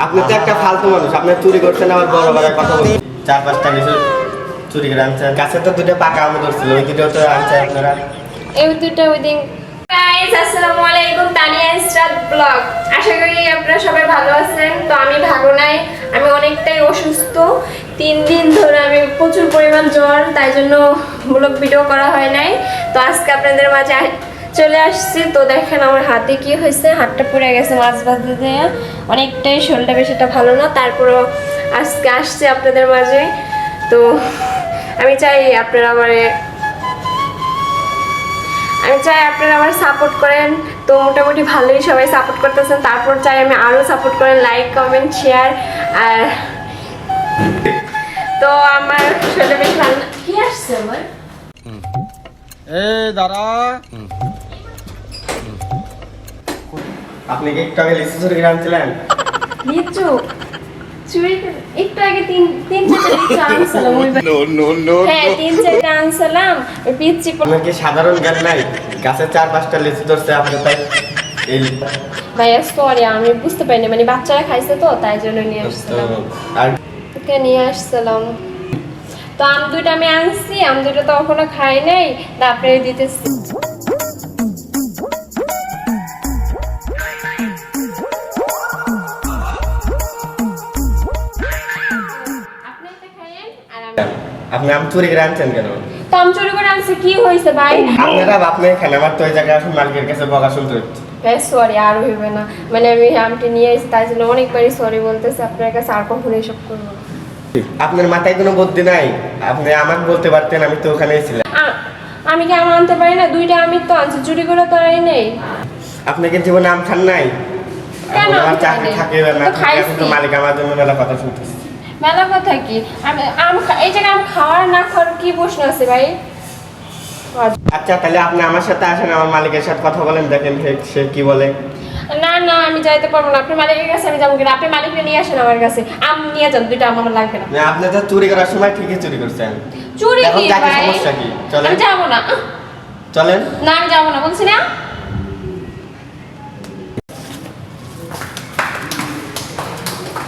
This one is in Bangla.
আপনি তো একটা ফালতু মানুষ, আপনি চুরি করছেন আবার বড় বড় কথা বলছেন। 4-5টা কিছু চুরি করে আনছেন, কাছে তো দুটো পাকা আম ধরছিল, ওই দুটো তো আনছেন আপনারা। এই দুটো ওই দিন। গাইস আসসালামু আলাইকুম, তানিয়া ইসরাত ব্লগ। আশা করি আপনারা সবাই ভালো আছেন। তো আমি ভালো নাই, আমি অনেকটাই অসুস্থ। 3 দিন ধরে আমি প্রচুর পরিমাণ জ্বর, তাই জন্য ব্লগ ভিডিও করা হয় নাই। তো আজকে আপনাদের মাঝে চলে আসছি। তো দেখেন আমার হাতে কি হয়েছে, হাতটা পুড়ে গেছে মাছ ভাজতে দিয়ে, অনেকটাই শরীরটা বেশিটা ভালো না। তারপরও আজকে আসছি আপনাদের মাঝে। তো আমি চাই আপনারা আমার সাপোর্ট করেন। তো মোটামুটি ভালোই সবাই সাপোর্ট করতেছেন। তারপর চাই আমি আরও সাপোর্ট করেন, লাইক কমেন্ট শেয়ার। আর তো আমার শরীরে বেশ ভালো কি আসছে আমার দাঁড়া, আপনি কি একটু আগে লিচু চুরি করে আনছিলেন? লিচু চুরি একটু আগে তিন চারটা লিচু আনছিলাম। হ্যাঁ 3-4টা আনছিলাম। ওই পিচ্চি আপনার কি সাধারণ জ্ঞান নাই? গাছে 4-5টা লিচু ধরছে, আপনি তাই এই ভাইয়া সরি, আমি বুঝতে পারিনি, মানে বাচ্চারা খাইছে তো তাই জন্য নিয়ে আসছিলাম। আর ওকে নিয়ে আসছিলাম। তো আম দুইটা আমি আনছি, আম দুটো তো এখনো খাই নাই, তারপরে দিতেছি। আপনি একটা খাইয়েন আর আপনি আম চুরি করে আনছেন কেন? তো আম চুরি করে আনছি, কি হয়েছে ভাই? আপনারা আপনি এখানে আমার তো ওই জায়গায় এখন মালিকের কাছে বকা শুনতে হচ্ছে। ভাই সরি, আর হইবে না। মানে আমি আমটি নিয়ে এসেছি তাই জন্য অনেকবারই সরি বলতেছি আপনার কাছে, আর কখনো এসব করবো না। আপনার মাথায় কোনো বুদ্ধি নাই? আপনি আমাকে বলতে পারতেন, আমি তো ওখানেই ছিলাম। আমি কি আম আনতে পারি না? দুইটা আমি তো আনছি, চুরি করে তো আর নেই। আপনি কি জীবনে আম খান নাই? কেন আমার আমি চাকরি খাই নাই? থাকে না তো থাকে, এখন তো খাইছি। মালিক আমার জন্য মেলা কথা শুনতেছে। মেলা কথা কি? আমি এই জায়গায় আম খাওয়ার না খাওয়ার কি প্রশ্ন আছে ভাই? আচ্ছা তাহলে আপনি আমার সাথে আসেন, আমার মালিকের সাথে কথা বলেন, দেখেন সে কি বলে। না না, আমি যাইতে পারবো না। আপনি মালিকের কাছে আমি যাবো কিনা? আপনি মালিককে নিয়ে আসেন আমার কাছে, আম নিয়ে যান দুইটা, আমার লাগবে না। না, আপনি তো চুরি করার সময় ঠিকই চুরি করছেন। চুরি এখন কি যাকে ভাই? সমস্যা কি? চলেন আমি যাবো না। চলেন। না আমি যাবো না, বলছি না।